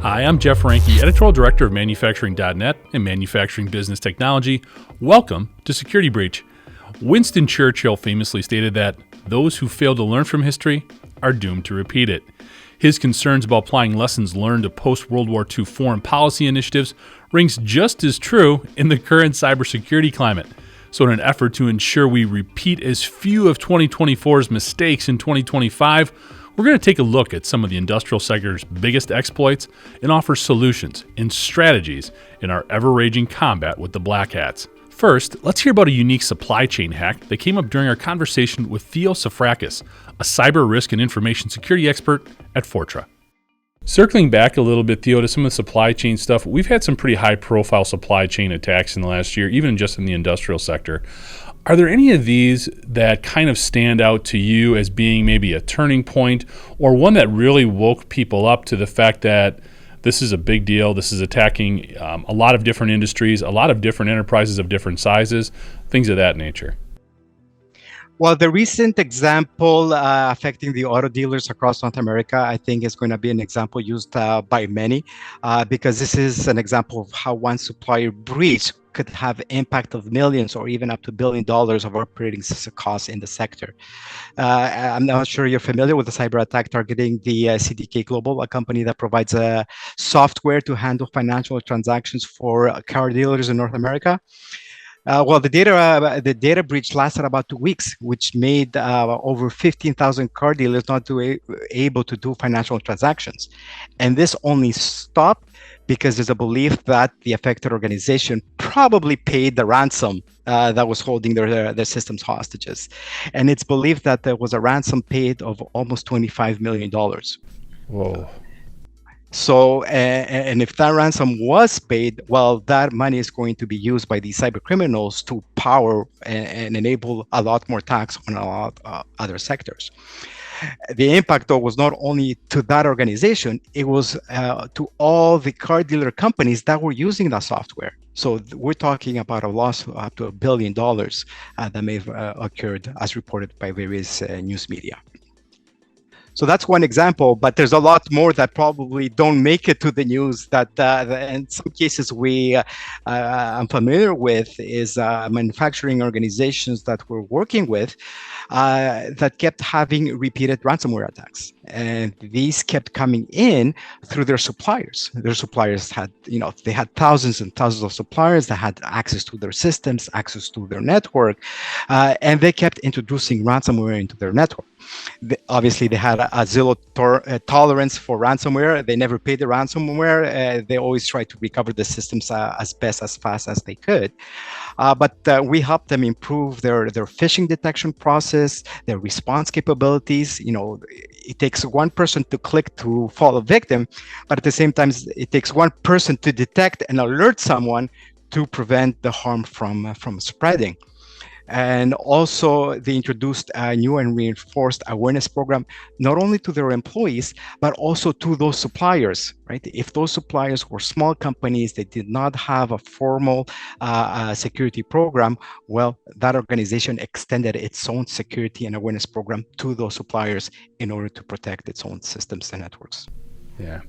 Hi, I'm Jeff Ranke, Editorial Director of Manufacturing.net and Manufacturing Business Technology. Welcome to Security Breach. Winston Churchill famously stated that those who fail to learn from history are doomed to repeat it. His concerns about applying lessons learned to post-World War II foreign policy initiatives rings just as true in the current cybersecurity climate. So in an effort to ensure we repeat as few of 2024's mistakes in 2025, we're going to take a look at some of the industrial sector's biggest exploits and offer solutions and strategies in our ever-raging combat with the Black Hats. First, let's hear about a unique supply chain hack that came up during our conversation with Theo Zafirakos, a cyber risk and information security expert at Fortra. Circling back a little bit, Theo, to some of the supply chain stuff, we've had some pretty high-profile supply chain attacks in the last year, even just in the industrial sector. Are there any of these that kind of stand out to you as being maybe a turning point or one that really woke people up to the fact that this is a big deal, this is attacking a lot of different industries, a lot of different enterprises of different sizes, things of that nature? Well, the recent example affecting the auto dealers across North America, I think is going to be an example used by many because this is an example of how one supplier breach could have impact of millions or even up to $1 billion of operating costs in the sector. I'm not sure you're familiar with the cyber attack targeting the CDK Global, a company that provides software to handle financial transactions for car dealers in North America. The data breach lasted about 2 weeks, which made over 15,000 car dealers not able to do financial transactions. And this only stopped because there's a belief that the affected organization probably paid the ransom that was holding their systems hostages. And it's believed that there was a ransom paid of almost $25 million. Whoa. So, and if that ransom was paid, well, that money is going to be used by these cyber criminals to power and enable a lot more attacks on a lot other sectors. The impact, though, was not only to that organization, it was to all the car dealer companies that were using that software. So we're talking about a loss of up to $1 billion that may have occurred as reported by various news media. So that's one example, but there's a lot more that probably don't make it to the news that in some cases I'm familiar with is manufacturing organizations that we're working with that kept having repeated ransomware attacks. And these kept coming in through their suppliers. Their suppliers had, they had thousands and thousands of suppliers that had access to their systems, access to their network, and they kept introducing ransomware into their network. Obviously, they had a zero tolerance for ransomware. They never paid the ransomware. They always tried to recover the systems as fast as they could. But we helped them improve their phishing detection process, their response capabilities. It takes one person to click to fall a victim, but at the same time, it takes one person to detect and alert someone to prevent the harm from spreading. And also, they introduced a new and reinforced awareness program, not only to their employees, but also to those suppliers, right? If those suppliers were small companies, they did not have a formal security program, well, that organization extended its own security and awareness program to those suppliers in order to protect its own systems and networks. Yeah.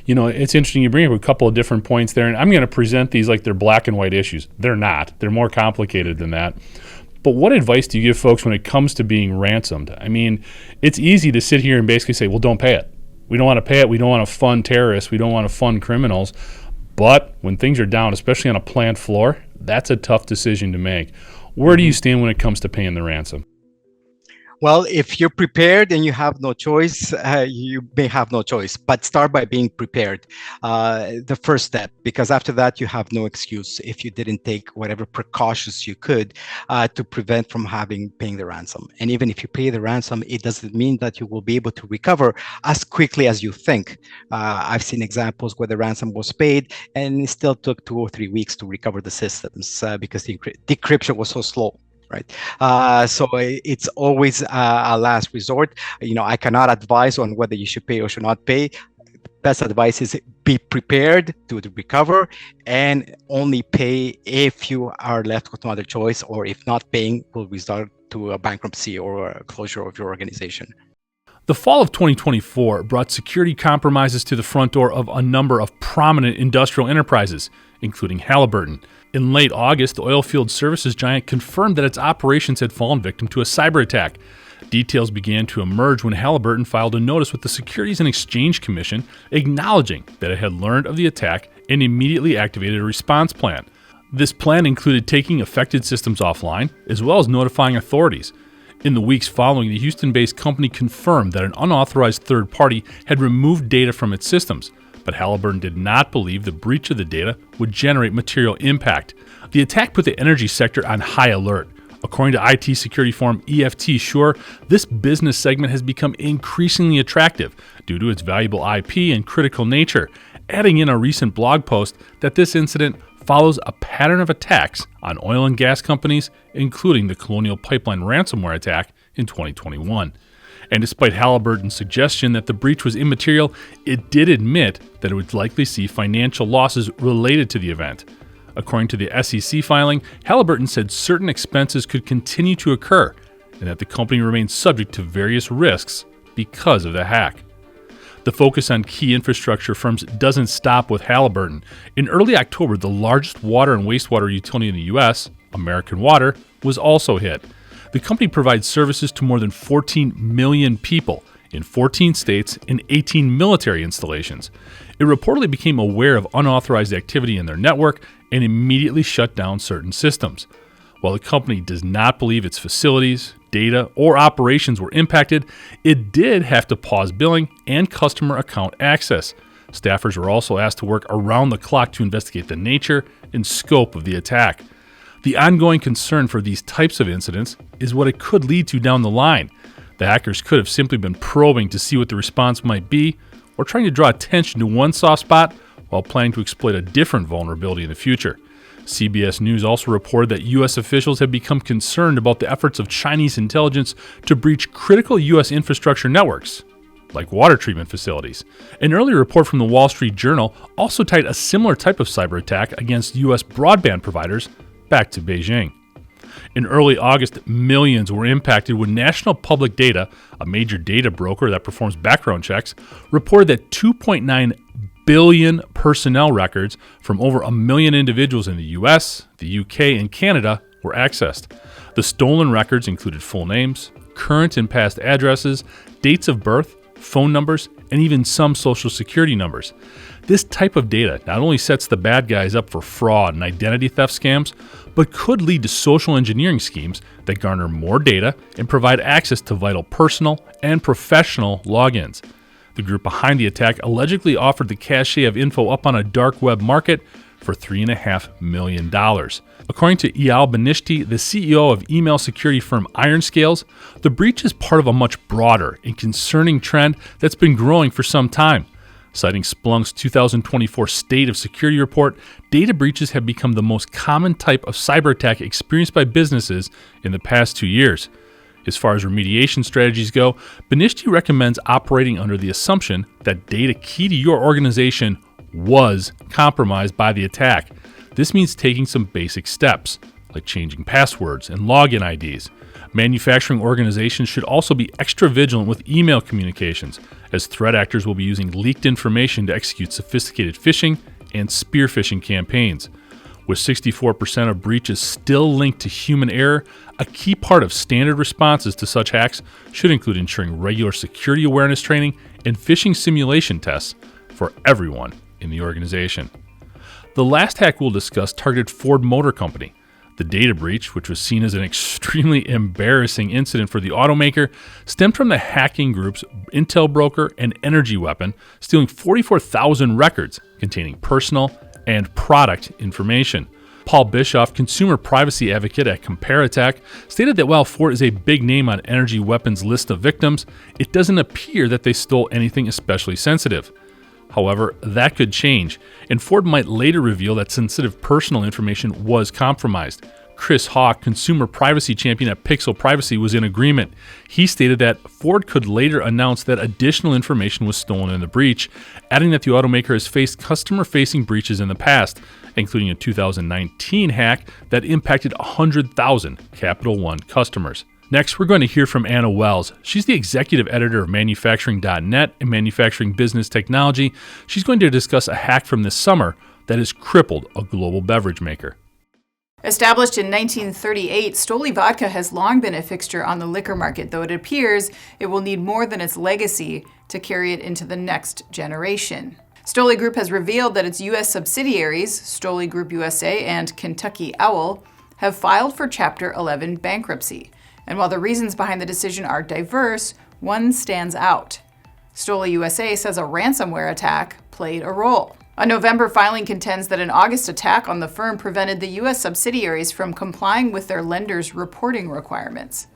It's interesting. You bring up a couple of different points there, and I'm going to present these like they're black and white issues. They're not. They're more complicated than that. But what advice do you give folks when it comes to being ransomed? I mean, it's easy to sit here and basically say, well, don't pay it. We don't want to pay it. We don't want to fund terrorists. We don't want to fund criminals. But when things are down, especially on a plant floor, that's a tough decision to make. Where do you stand when it comes to paying the ransom? Well, if you're prepared and you have no choice, you may have no choice, but start by being prepared. The first step, because after that, you have no excuse if you didn't take whatever precautions you could to prevent from paying the ransom. And even if you pay the ransom, it doesn't mean that you will be able to recover as quickly as you think. I've seen examples where the ransom was paid and it still took 2 or 3 weeks to recover the systems because the decryption was so slow. Right. So it's always a last resort. I cannot advise on whether you should pay or should not pay. Best advice is be prepared to recover and only pay if you are left with no other choice, or if not paying will result to a bankruptcy or a closure of your organization. The fall of 2024 brought security compromises to the front door of a number of prominent industrial enterprises, including Halliburton. In late August, the oilfield services giant confirmed that its operations had fallen victim to a cyber attack. Details began to emerge when Halliburton filed a notice with the Securities and Exchange Commission acknowledging that it had learned of the attack and immediately activated a response plan. This plan included taking affected systems offline, as well as notifying authorities. In the weeks following, the Houston-based company confirmed that an unauthorized third party had removed data from its systems, but Halliburton did not believe the breach of the data would generate material impact. The attack put the energy sector on high alert. According to IT security firm EFT Sure, this business segment has become increasingly attractive due to its valuable IP and critical nature, adding in a recent blog post that this incident follows a pattern of attacks on oil and gas companies, including the Colonial Pipeline ransomware attack in 2021. And despite Halliburton's suggestion that the breach was immaterial, it did admit that it would likely see financial losses related to the event. According to the SEC filing, Halliburton said certain expenses could continue to occur and that the company remains subject to various risks because of the hack. The focus on key infrastructure firms doesn't stop with Halliburton. In early October, the largest water and wastewater utility in the U.S., American Water, was also hit. The company provides services to more than 14 million people in 14 states and 18 military installations. It reportedly became aware of unauthorized activity in their network and immediately shut down certain systems. While the company does not believe its facilities, data, or operations were impacted, it did have to pause billing and customer account access. Staffers were also asked to work around the clock to investigate the nature and scope of the attack. The ongoing concern for these types of incidents is what it could lead to down the line. The hackers could have simply been probing to see what the response might be, or trying to draw attention to one soft spot while planning to exploit a different vulnerability in the future. CBS News also reported that U.S. officials have become concerned about the efforts of Chinese intelligence to breach critical U.S. infrastructure networks, like water treatment facilities. An earlier report from the Wall Street Journal also tied a similar type of cyber attack against U.S. broadband providers back to Beijing. In early August, millions were impacted when National Public Data, a major data broker that performs background checks, reported that 2.9 billion personnel records from over 1 million individuals in the US, the UK, and Canada were accessed. The stolen records included full names, current and past addresses, dates of birth, phone numbers, and even some social security numbers. This type of data not only sets the bad guys up for fraud and identity theft scams, but could lead to social engineering schemes that garner more data and provide access to vital personal and professional logins. The group behind the attack allegedly offered the cache of info up on a dark web market for $3.5 million. According to Eyal Benishti, the CEO of email security firm IronScales, the breach is part of a much broader and concerning trend that's been growing for some time. Citing Splunk's 2024 State of Security report, data breaches have become the most common type of cyber attack experienced by businesses in the past 2 years. As far as remediation strategies go, Benishti recommends operating under the assumption that data key to your organization was compromised by the attack. This means taking some basic steps, like changing passwords and login IDs. Manufacturing organizations should also be extra vigilant with email communications, as threat actors will be using leaked information to execute sophisticated phishing and spear phishing campaigns. With 64% of breaches still linked to human error, a key part of standard responses to such hacks should include ensuring regular security awareness training and phishing simulation tests for everyone in the organization. The last hack we'll discuss targeted Ford Motor Company. The data breach, which was seen as an extremely embarrassing incident for the automaker, stemmed from the hacking group's intel broker and energy weapon, stealing 44,000 records containing personal and product information. Paul Bischoff, consumer privacy advocate at CompareAttack, stated that while Ford is a big name on energy weapons' list of victims, it doesn't appear that they stole anything especially sensitive. However, that could change, and Ford might later reveal that sensitive personal information was compromised. Chris Hawk, consumer privacy champion at Pixel Privacy, was in agreement. He stated that Ford could later announce that additional information was stolen in the breach, adding that the automaker has faced customer-facing breaches in the past, including a 2019 hack that impacted 100,000 Capital One customers. Next, we're going to hear from Anna Wells. She's the executive editor of Manufacturing.net and Manufacturing Business Technology. She's going to discuss a hack from this summer that has crippled a global beverage maker. Established in 1938, Stoli vodka has long been a fixture on the liquor market, though it appears it will need more than its legacy to carry it into the next generation. Stoli Group has revealed that its U.S. subsidiaries, Stoli Group USA and Kentucky Owl, have filed for Chapter 11 bankruptcy. And while the reasons behind the decision are diverse, one stands out. Stoli USA says a ransomware attack played a role. A November filing contends that an August attack on the firm prevented the U.S. subsidiaries from complying with their lenders' reporting requirements.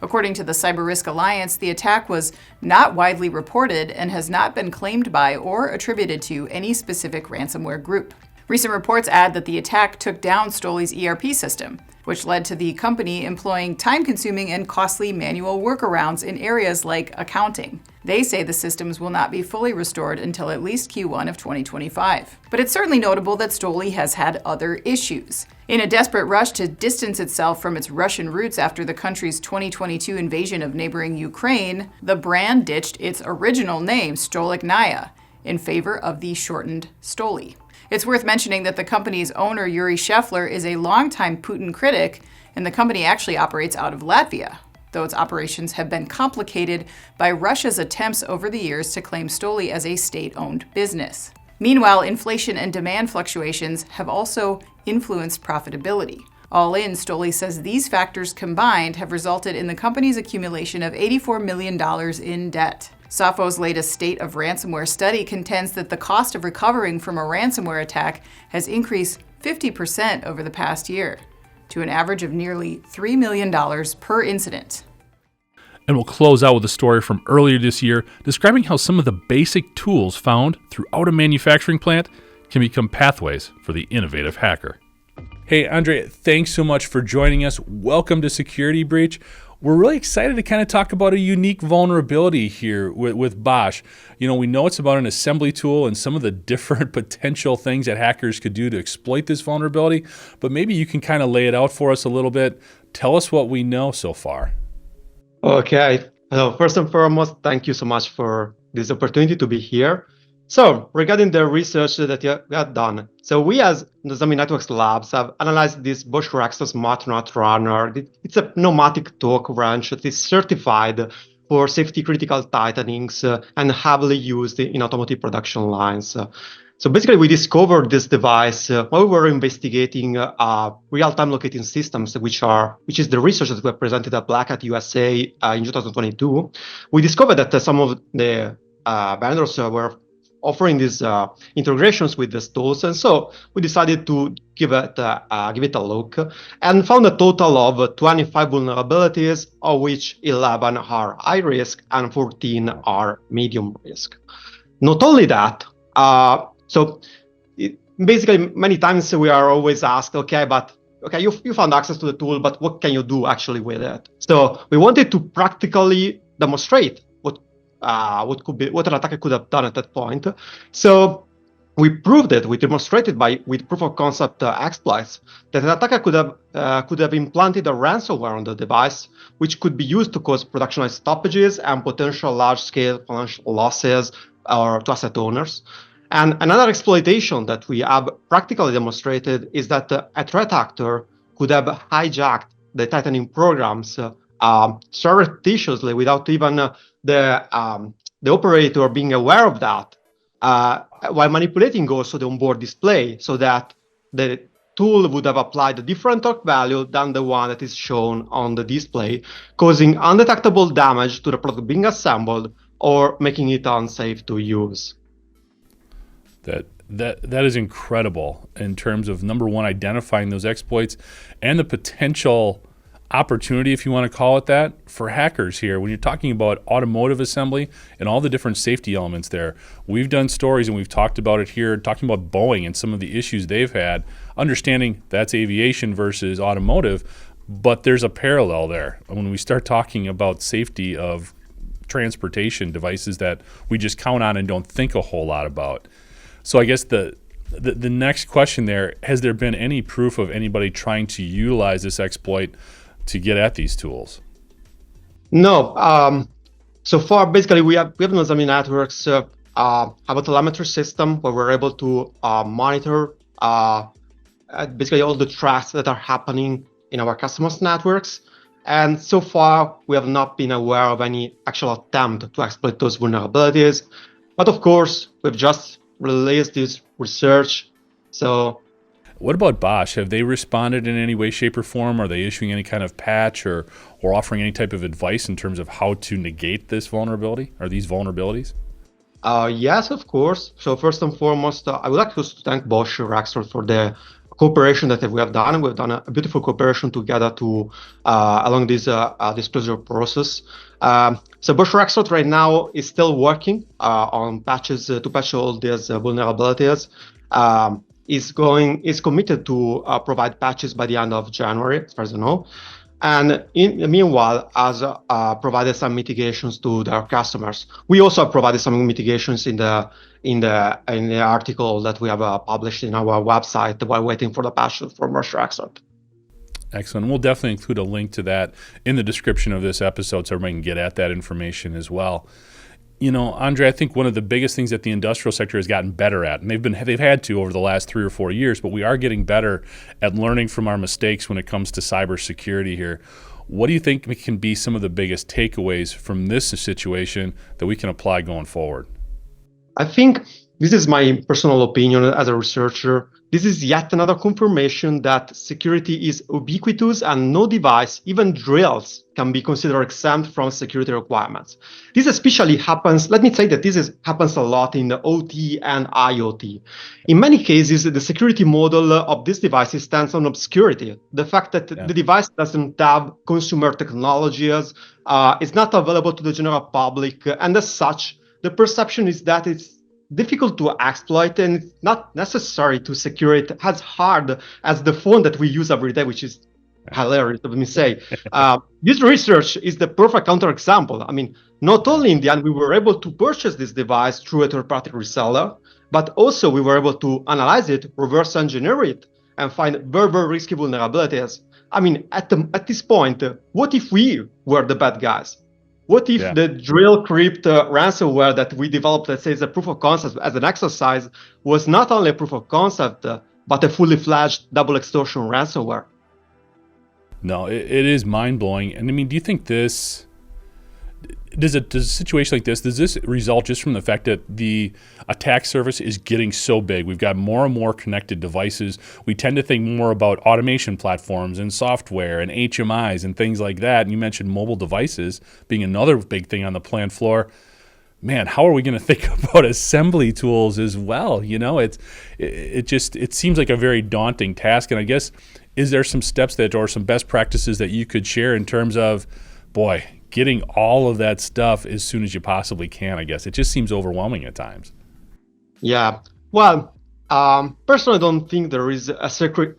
According to the Cyber Risk Alliance, the attack was not widely reported and has not been claimed by or attributed to any specific ransomware group. Recent reports add that the attack took down Stoli's ERP system, which led to the company employing time-consuming and costly manual workarounds in areas like accounting. They say the systems will not be fully restored until at least Q1 of 2025. But it's certainly notable that Stoli has had other issues. In a desperate rush to distance itself from its Russian roots after the country's 2022 invasion of neighboring Ukraine, the brand ditched its original name, Stolichnaya, in favor of the shortened Stoli. It's worth mentioning that the company's owner, Yuri Shefler, is a longtime Putin critic, and the company actually operates out of Latvia, though its operations have been complicated by Russia's attempts over the years to claim Stoli as a state-owned business. Meanwhile, inflation and demand fluctuations have also influenced profitability. All in, Stoli says these factors combined have resulted in the company's accumulation of $84 million in debt. Safo's latest State of Ransomware study contends that the cost of recovering from a ransomware attack has increased 50% over the past year, to an average of nearly $3 million per incident. And we'll close out with a story from earlier this year describing how some of the basic tools found throughout a manufacturing plant can become pathways for the innovative hacker. Hey, Andre, thanks so much for joining us. Welcome to Security Breach. We're really excited to kind of talk about a unique vulnerability here with Bosch. You know, we know it's about an assembly tool and some of the different potential things that hackers could do to exploit this vulnerability, but maybe you can kind of lay it out for us a little bit. Tell us what we know so far. Okay. First and foremost, thank you so much for this opportunity to be here. So regarding the research that you have done, so we as Nozomi Networks Labs have analyzed this Bosch Rexto Smart Nut Runner. It's a pneumatic torque wrench that is certified for safety critical tightenings and heavily used in automotive production lines. So basically, we discovered this device while we were investigating real-time locating systems, which is the research that we presented at Black Hat USA in 2022. We discovered that some of the vendors were offering these integrations with these tools, and so we decided to give it a look, and found a total of 25 vulnerabilities, of which 11 are high risk and 14 are medium risk. Not only that, basically many times we are always asked, okay, you found access to the tool, but what can you do actually with it? So we wanted to practically demonstrate what an attacker could have done at that point. So we proved it. We demonstrated with proof of concept exploits that an attacker could have implanted a ransomware on the device, which could be used to cause production line stoppages and potential large-scale financial losses to asset owners. And another exploitation that we have practically demonstrated is that a threat actor could have hijacked the tightening programs surreptitiously without even the operator being aware of that, while manipulating also the onboard display so that the tool would have applied a different torque value than the one that is shown on the display, causing undetectable damage to the product being assembled or making it unsafe to use. That is incredible in terms of, number one, identifying those exploits and the potential opportunity, if you want to call it that, for hackers here. When you're talking about automotive assembly and all the different safety elements there, we've done stories and we've talked about it here, talking about Boeing and some of the issues they've had, understanding that's aviation versus automotive, but there's a parallel there when we start talking about safety of transportation devices that we just count on and don't think a whole lot about. So I guess the next question there, has there been any proof of anybody trying to utilize this exploit to get at these tools? No. So far, basically, we have Nozomi networks have a telemetry system where we're able to monitor basically all the tracks that are happening in our customers' networks. And so far, we have not been aware of any actual attempt to exploit those vulnerabilities. But of course, we've just released this research. So What about Bosch? Have they responded in any way, shape, or form? Are they issuing any kind of patch or offering any type of advice in terms of how to negate this vulnerability or these vulnerabilities? yes, of course. So first and foremost, I would like to thank Bosch Rexroth for the cooperation that we have done. We've done a beautiful cooperation together to along this disclosure process. So Bosch Rexroth right now is still working on patches to patch all these vulnerabilities. Is committed to provide patches by the end of January, as far as I know. And in the meanwhile, has provided some mitigations to their customers. We also have provided some mitigations in the article that we have published in our website while waiting for the patch from Bosch Rexroth. Excellent. We'll definitely include a link to that in the description of this episode so everybody can get at that information as well. You know, Andre, I think one of the biggest things that the industrial sector has gotten better at, and they've had to over the last 3 or 4 years, but we are getting better at learning from our mistakes when it comes to cybersecurity here. What do you think can be some of the biggest takeaways from this situation that we can apply going forward? I think this is my personal opinion as a researcher. This is yet another confirmation that security is ubiquitous and no device, even drills, can be considered exempt from security requirements. This especially happens, let me say that happens a lot in the OT and IoT. In many cases, the security model of this device stands on obscurity. The fact that the device doesn't have consumer technologies, is not available to the general public, and as such, the perception is that it's difficult to exploit and it's not necessary to secure it as hard as the phone that we use every day, which is hilarious, let me say. This research is the perfect counterexample. I mean, not only in the end we were able to purchase this device through a third-party reseller, but also we were able to analyze it, reverse engineer it, and find very, very risky vulnerabilities. I mean, at this point, what if we were the bad guys? What if the drill crypt ransomware that we developed, let's say, as a proof of concept, as an exercise, was not only a proof of concept, but a fully fledged double extortion ransomware? No, it is mind-blowing. And I mean, do you think does a situation like this, does this result just from the fact that the attack surface is getting so big? We've got more and more connected devices. We tend to think more about automation platforms and software and HMIs and things like that. And you mentioned mobile devices being another big thing on the plant floor. Man, how are we going to think about assembly tools as well? You know, it seems like a very daunting task. And I guess, is there some steps or some best practices that you could share in terms of, boy, getting all of that stuff as soon as you possibly can? I guess it just seems overwhelming at times. Yeah. Well, personally, I don't think there is a secret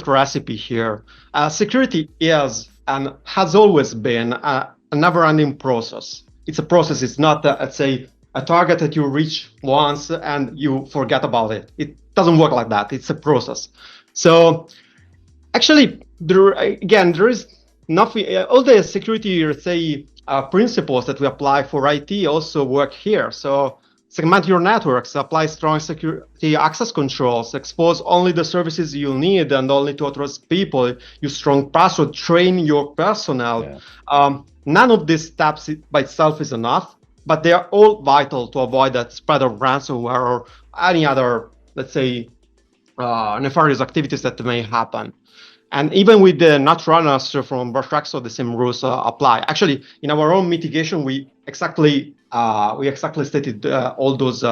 recipe here. Security is and has always been a never-ending process. It's a process. It's not, let's say, a target that you reach once and you forget about it. It doesn't work like that. It's a process. So, actually, there is nothing. All the security, let's say, principles that we apply for IT also work here. So segment your networks, apply strong security access controls, expose only the services you need and only to authorized people, use strong password, train your personnel. Yeah. None of these steps by itself is enough, but they are all vital to avoid that spread of ransomware or any other, let's say, nefarious activities that may happen. And even with the not runners from Bosch Rexroth, the same rules apply. Actually, in our own mitigation, we exactly stated all those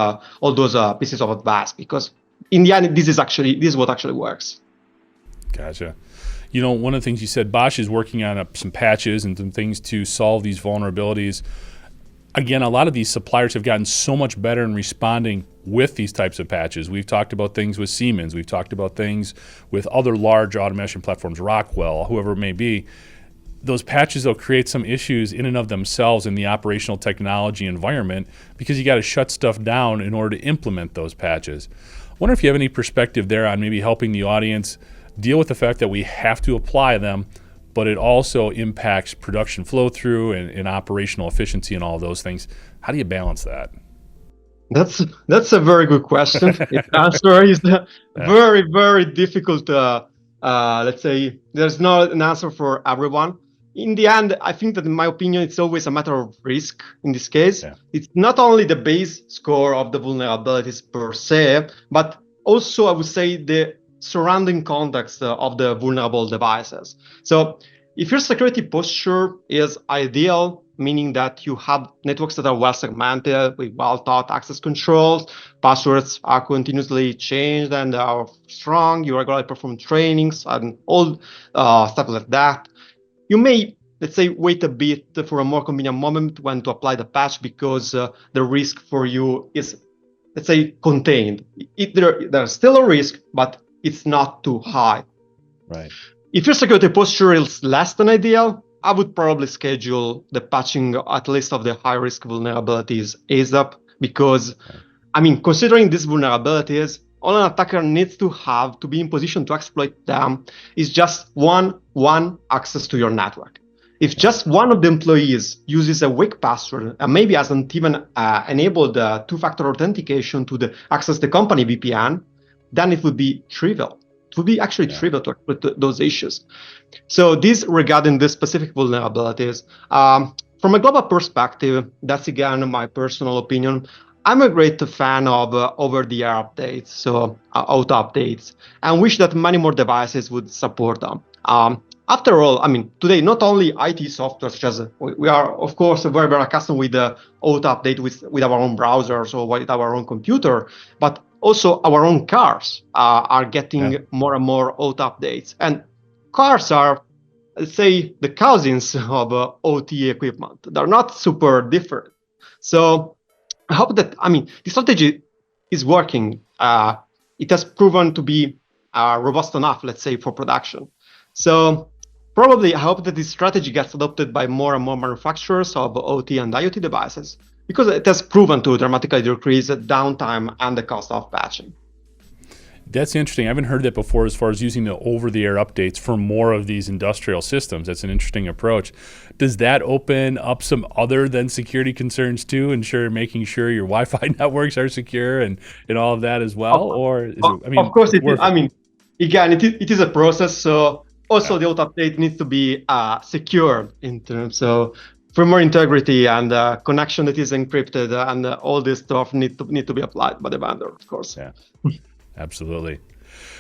pieces of advice, because in the end, this is what actually works. Gotcha. You know, one of the things you said, Bosch is working on some patches and some things to solve these vulnerabilities. Again, a lot of these suppliers have gotten so much better in responding with these types of patches. We've talked about things with Siemens. We've talked about things with other large automation platforms, Rockwell, whoever it may be. Those patches, they'll create some issues in and of themselves in the operational technology environment because you got to shut stuff down in order to implement those patches. I wonder if you have any perspective there on maybe helping the audience deal with the fact that we have to apply them, but it also impacts production flow through and operational efficiency and all of those things. How do you balance that? That's a very good question. Its answer is very, very difficult. Let's say there's not an answer for everyone. In the end, I think that in my opinion, it's always a matter of risk in this case. Yeah. It's not only the base score of the vulnerabilities per se, but also I would say the surrounding context of the vulnerable devices. So if your security posture is ideal, meaning that you have networks that are well segmented with well thought access controls, passwords are continuously changed and are strong, you regularly perform trainings and all stuff like that, you may, let's say, wait a bit for a more convenient moment when to apply the patch because the risk for you is, let's say, contained. There's still a risk, but it's not too high. Right. If your security posture is less than ideal, I would probably schedule the patching at least of the high-risk vulnerabilities ASAP because, considering these vulnerabilities, all an attacker needs to have to be in position to exploit them is just one access to your network. If just one of the employees uses a weak password and maybe hasn't even enabled two-factor authentication to access the company VPN, then it would be trivial. It would be actually trivial to exploit those issues. So this regarding the specific vulnerabilities, from a global perspective, that's again my personal opinion. I'm a great fan of over-the-air updates, so auto updates, and wish that many more devices would support them. After all, today not only IT software, such as we are of course very, very accustomed with the auto update with our own browsers or with our own computer, but also our own cars are getting more and more auto updates. And cars are, let's say, the cousins of OT equipment. They're not super different. So I hope that, the strategy is working. It has proven to be robust enough, let's say, for production. So probably I hope that this strategy gets adopted by more and more manufacturers of OT and IoT devices, because it has proven to dramatically decrease the downtime and the cost of patching. That's interesting. I haven't heard that before as far as using the over-the-air updates for more of these industrial systems. That's an interesting approach. Does that open up some other than security concerns too, making sure your Wi-Fi networks are secure and all of that as well? Or is it, of course, it is. Again, it is a process. So also the auto update needs to be secured in terms of firmware integrity and connection that is encrypted, and all this stuff need to be applied by the vendor, of course. Yeah. Absolutely.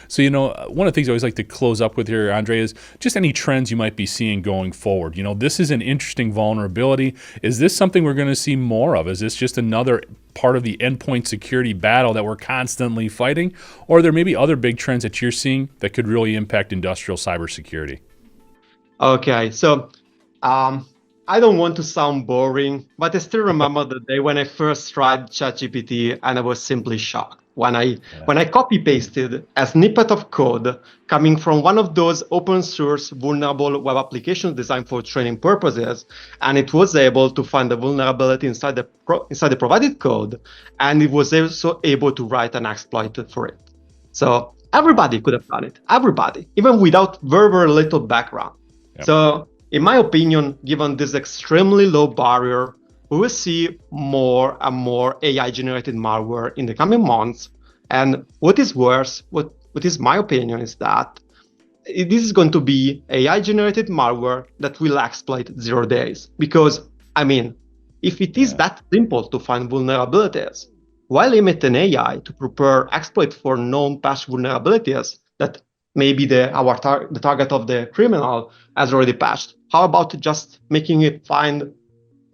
So, one of the things I always like to close up with here, Andre, is just any trends you might be seeing going forward. This is an interesting vulnerability. Is this something we're going to see more of? Is this just another part of the endpoint security battle that we're constantly fighting? Or are there maybe other big trends that you're seeing that could really impact industrial cybersecurity? Okay, so I don't want to sound boring, but I still remember the day when I first tried ChatGPT and I was simply shocked. When I copy-pasted a snippet of code coming from one of those open source vulnerable web applications designed for training purposes, and it was able to find the vulnerability inside the provided code, and it was also able to write an exploit for it. So everybody could have done it, everybody, even without very, very little background. Yep. So in my opinion, given this extremely low barrier, we will see more and more AI-generated malware in the coming months. And what is worse, what is my opinion, is that this is going to be AI-generated malware that will exploit 0 days. Because, if it is that simple to find vulnerabilities, why limit an AI to prepare exploit for known patch vulnerabilities that maybe the target of the criminal has already patched? How about just making it find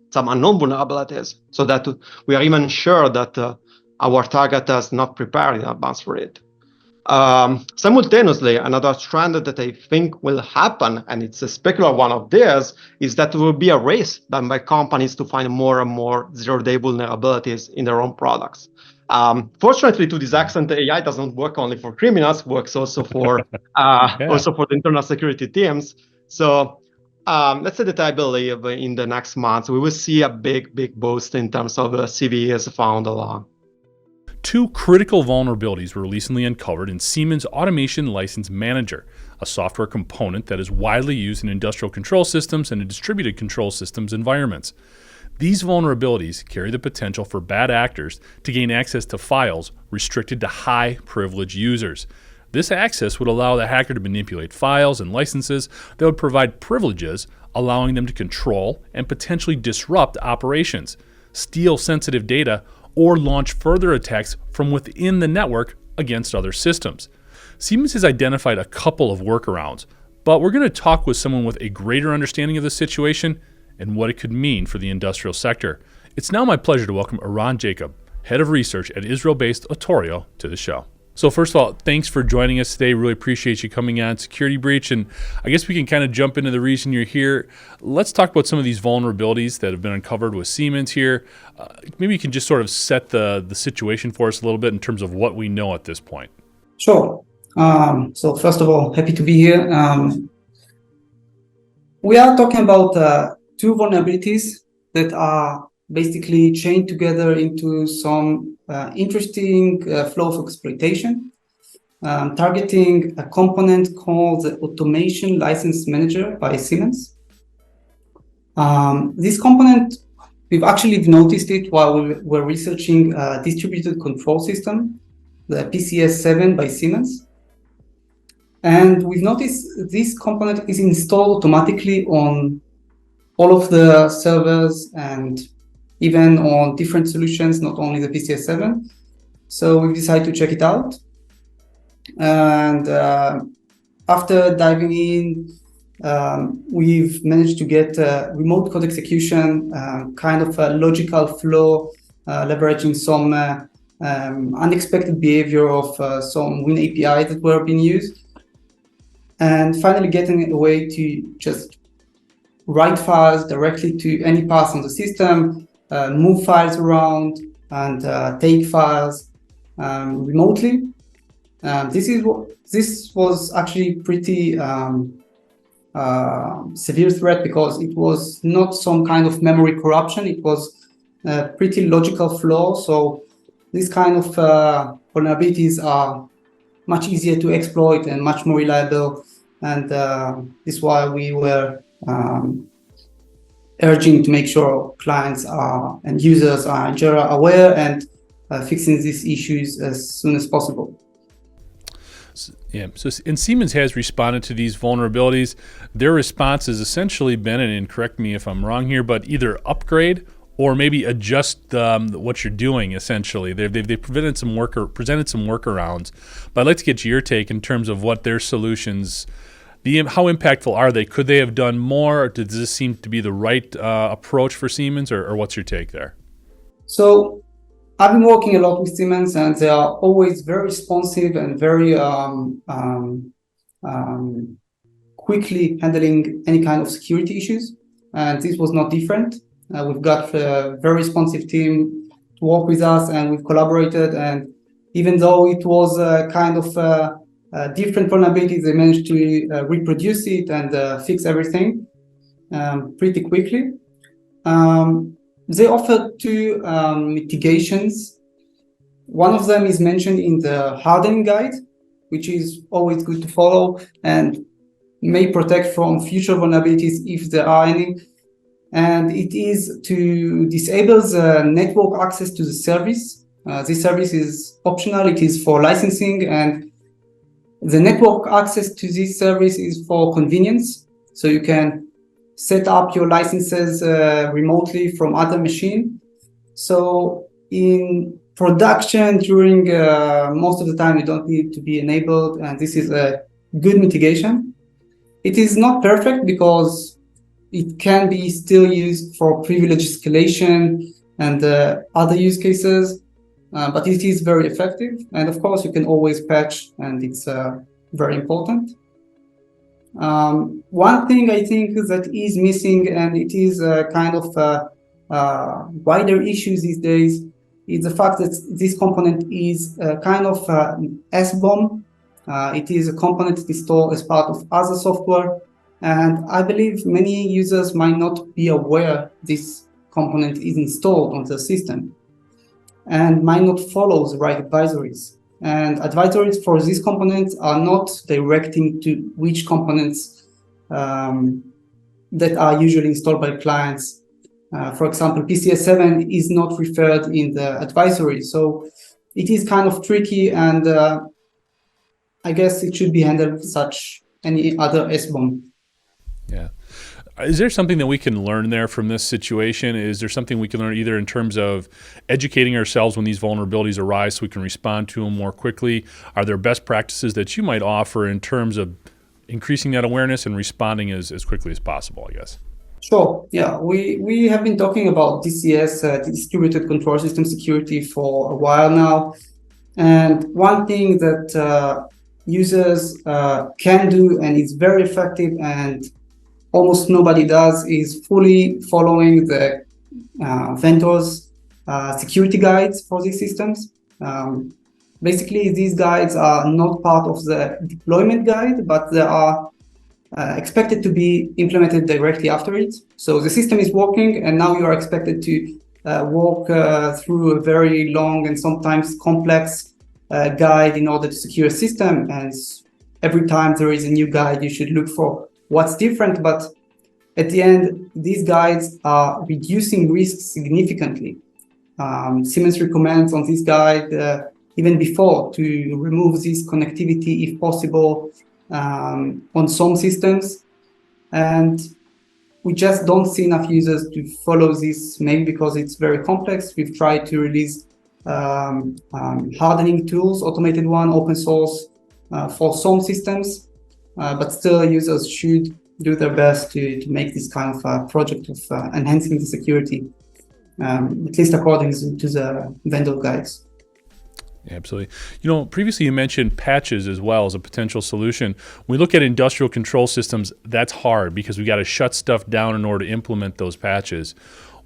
some unknown vulnerabilities so that we are even sure that our target has not prepared in advance for it? Simultaneously, another trend that I think will happen, and it's a specular one of this, is that there will be a race done by companies to find more and more zero-day vulnerabilities in their own products. Fortunately, to this extent, the AI doesn't work only for criminals; works also for also for the internal security teams. So let's say that I believe in the next months we will see a big boost in terms of CVEs found along. Two critical vulnerabilities were recently uncovered in Siemens Automation License Manager. a software component that is widely used in industrial control systems and in distributed control systems environments. These vulnerabilities carry the potential for bad actors to gain access to files restricted to high-privilege users. This access would allow the hacker to manipulate files and licenses that would provide privileges, allowing them to control and potentially disrupt operations, steal sensitive data, or launch further attacks from within the network against other systems. Siemens has identified a couple of workarounds, but we're going to talk with someone with a greater understanding of the situation and what it could mean for the industrial sector. It's now my pleasure to welcome Eran Jacob, Head of Research at Israel-based Autorio, to the show. So first of all, thanks for joining us today. Really appreciate you coming on Security Breach. And I guess we can kind of jump into the reason you're here. Let's talk about some of these vulnerabilities that have been uncovered with Siemens here. Maybe you can just sort of set the situation for us a little bit in terms of what we know at this point. Sure. So first of all, happy to be here. We are talking about two vulnerabilities that are basically chained together into some interesting flow of exploitation, targeting a component called the Automation License Manager by Siemens. This component, we've actually noticed it while we were researching a distributed control system, the PCS7 by Siemens. And we've noticed this component is installed automatically on all of the servers and even on different solutions, not only the PCS7. So we decided to check it out. And after diving in, we've managed to get remote code execution, kind of a logical flow, leveraging some unexpected behavior of some Win API that were being used. And finally getting a way to just write files directly to any path on the system, move files around, and take files remotely. This was actually pretty severe threat because it was not some kind of memory corruption. It was a pretty logical flaw. So these kind of vulnerabilities are much easier to exploit and much more reliable. And this is why we were urging to make sure clients are and users are in general aware and fixing these issues as soon as possible. And Siemens has responded to these vulnerabilities. Their response has essentially been, and correct me if I'm wrong here, but either upgrade or maybe adjust what you're doing. Essentially, they've presented some workarounds. But I'd like to get your take in terms of what their solutions. How impactful are they? Could they have done more? Or does this seem to be the right approach for Siemens, or what's your take there? So I've been working a lot with Siemens, and they are always very responsive and very quickly handling any kind of security issues. And this was not different. We've got a very responsive team to work with us, and we've collaborated. And even though it was kind of different vulnerabilities, they managed to reproduce it and fix everything pretty quickly. They offered two mitigations. One of them is mentioned in the hardening guide, which is always good to follow and may protect from future vulnerabilities if there are any. And it is to disable the network access to the service. This service is optional. It is for licensing, and the network access to this service is for convenience. So you can set up your licenses remotely from other machine. So in production, during most of the time, you don't need to be enabled, and this is a good mitigation. It is not perfect because it can be still used for privilege escalation and other use cases. But it is very effective, and of course you can always patch, and it's very important. One thing I think that is missing, and it is kind of wider issues these days, is the fact that this component is kind of SBOM. It is a component installed as part of other software, and I believe many users might not be aware this component is installed on the system and might not follow the right advisories. And advisories for these components are not directing to which components that are usually installed by clients. For example, PCS7 is not referred in the advisory. So it is kind of tricky, and I guess it should be handled such any other SBOM. Yeah. Is there something that we can learn there from this situation? Is there something we can learn either in terms of educating ourselves when these vulnerabilities arise so we can respond to them more quickly? Are there best practices that you might offer in terms of increasing that awareness and responding as quickly as possible, I guess? Sure. Yeah, we have been talking about DCS, distributed control system security, for a while now. And one thing that users can do, and is very effective and almost nobody does, is fully following the vendors' security guides for these systems. Basically, these guides are not part of the deployment guide, but they are expected to be implemented directly after it. So the system is working, and now you are expected to walk through a very long and sometimes complex guide in order to secure a system. And every time there is a new guide, you should look for what's different. But at the end, these guides are reducing risks significantly. Siemens recommends on this guide, even before, to remove this connectivity if possible on some systems. And we just don't see enough users to follow this, maybe because it's very complex. We've tried to release hardening tools, automated one, open source, for some systems, but still users should do their best to make this kind of project of enhancing the security, at least according to the vendor guides. Absolutely. You know, previously you mentioned patches as well as a potential solution. When we look at industrial control systems, that's hard because we got to shut stuff down in order to implement those patches.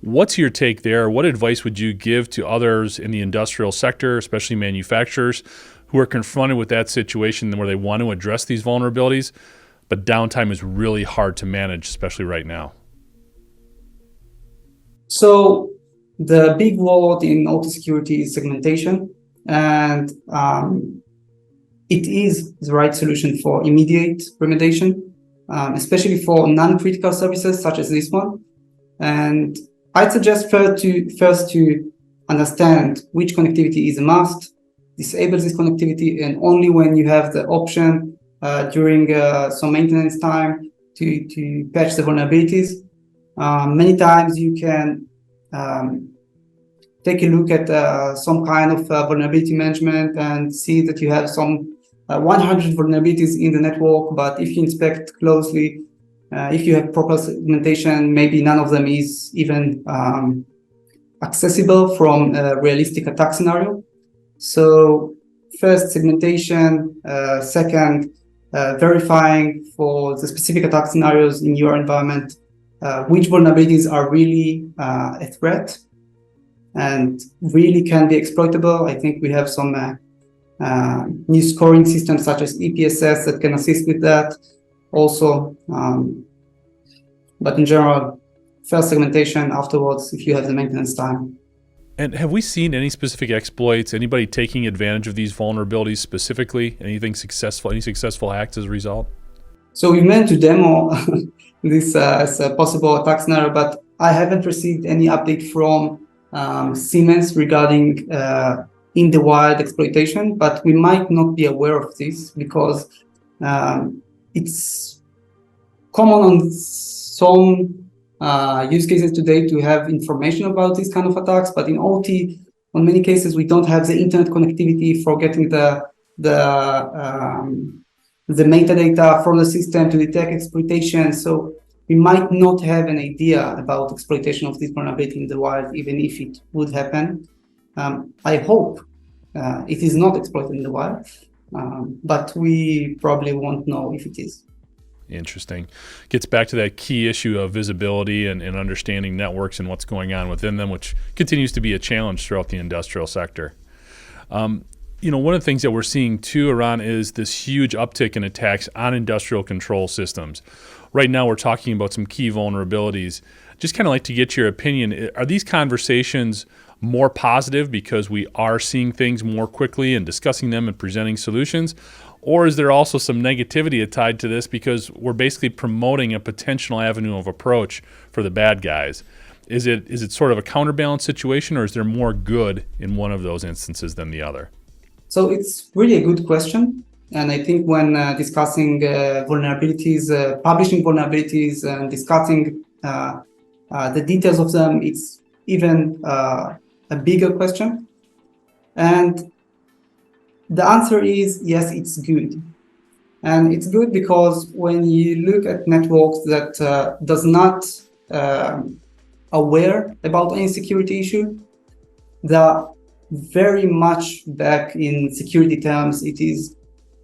What's your take there? What advice would you give to others in the industrial sector, especially manufacturers, who are confronted with that situation where they want to address these vulnerabilities, but downtime is really hard to manage, especially right now? So the big word in auto security is segmentation. And it is the right solution for immediate remediation, especially for non-critical services such as this one. And I'd suggest first to understand which connectivity is a must, disable this connectivity, and only when you have the option during some maintenance time to patch the vulnerabilities. Many times you can take a look at some kind of vulnerability management and see that you have some 100 vulnerabilities in the network, but if you inspect closely, if you have proper segmentation, maybe none of them is even accessible from a realistic attack scenario. So first, segmentation. Second, verifying for the specific attack scenarios in your environment which vulnerabilities are really a threat and really can be exploitable. I think we have some new scoring systems such as EPSS that can assist with that also. But in general, first segmentation, afterwards, if you have the maintenance time. And have we seen any specific exploits, anybody taking advantage of these vulnerabilities specifically? Any successful hacks as a result? So we meant to demo this as a possible attack scenario, but I haven't received any update from Siemens regarding in the wild exploitation, but we might not be aware of this because it's common on some use cases today to have information about these kind of attacks, but in OT, on many cases, we don't have the internet connectivity for getting the metadata from the system to detect exploitation. So we might not have an idea about exploitation of this vulnerability in the wild, even if it would happen. I hope it is not exploited in the wild, but we probably won't know if it is. Interesting. Gets back to that key issue of visibility and understanding networks and what's going on within them, which continues to be a challenge throughout the industrial sector. One of the things that we're seeing too, Eran, is this huge uptick in attacks on industrial control systems. Right now, we're talking about some key vulnerabilities. Just kind of like to get your opinion. Are these conversations more positive because we are seeing things more quickly and discussing them and presenting solutions? Or is there also some negativity tied to this because we're basically promoting a potential avenue of approach for the bad guys? Is it sort of a counterbalance situation, or is there more good in one of those instances than the other? So it's really a good question. And I think when discussing vulnerabilities, publishing vulnerabilities and discussing the details of them, it's even a bigger question. And the answer is yes, it's good. And it's good because when you look at networks that does not aware about any security issue, they're very much back in security terms. It is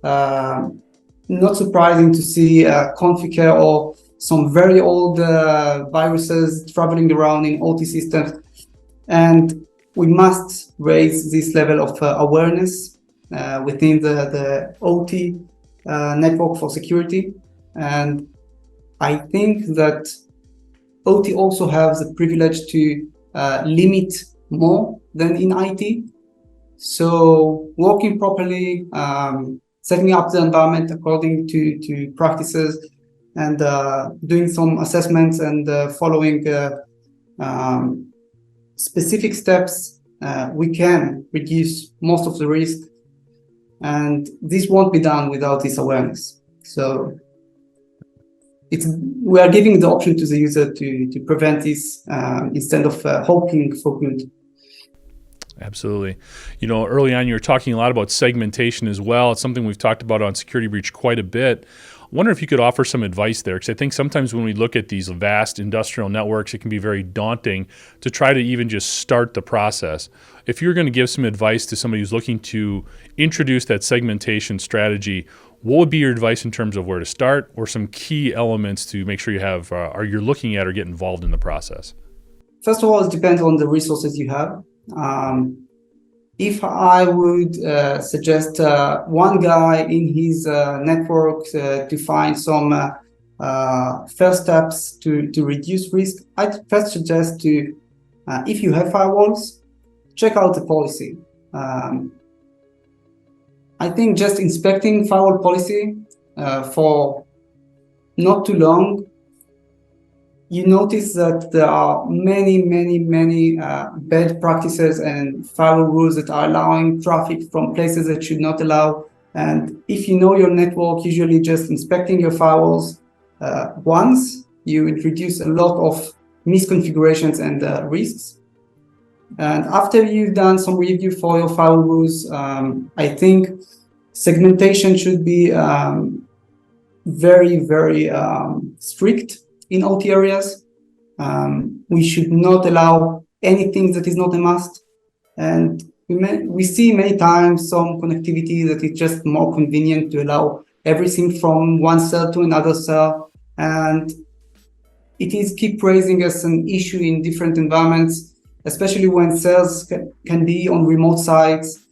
not surprising to see Configure or some very old viruses traveling around in OT systems. And we must raise this level of awareness within the OT network for security. And I think that OT also has the privilege to limit more than in IT. So working properly, setting up the environment according to practices, and doing some assessments and following specific steps, we can reduce most of the risk. And this won't be done without this awareness. So we are giving the option to the user to prevent this instead of hoping for good. Absolutely. Early on you were talking a lot about segmentation as well. It's something we've talked about on Security Breach quite a bit. I wonder if you could offer some advice there, because I think sometimes when we look at these vast industrial networks, it can be very daunting to try to even just start the process. If you're going to give some advice to somebody who's looking to introduce that segmentation strategy, what would be your advice in terms of where to start, or some key elements to make sure you have, or you're looking at or get involved in the process? First of all, it depends on the resources you have. If I would suggest one guy in his network to find some first steps to reduce risk, I'd first suggest to, if you have firewalls, check out the policy. I think just inspecting firewall policy for not too long, you notice that there are many bad practices and firewall rules that are allowing traffic from places that should not allow. And if you know your network, usually just inspecting your firewalls once, you introduce a lot of misconfigurations and risks. And after you've done some review for your firewall rules, I think segmentation should be very strict in OT areas. We should not allow anything that is not a must. And we see many times some connectivity that is just more convenient to allow everything from one cell to another cell. And it is keep raising as an issue in different environments, especially when cells can be on remote sites.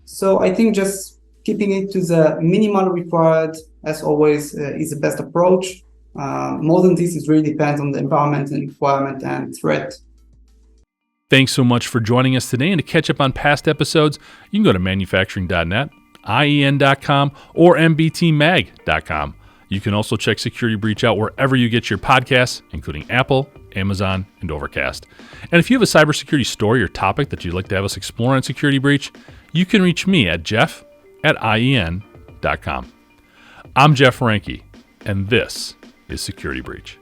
So I think just keeping it to the minimal required, as always, is the best approach. More than this, it really depends on the environment and requirement and threat. Thanks so much for joining us today. And to catch up on past episodes, you can go to manufacturing.net, IEN.com, or mbtmag.com. You can also check Security Breach out wherever you get your podcasts, including Apple, Amazon, and Overcast. And if you have a cybersecurity story or topic that you'd like to have us explore on Security Breach, you can reach me at jeff@ien.com. I'm Jeff Ranke, and this is Security Breach.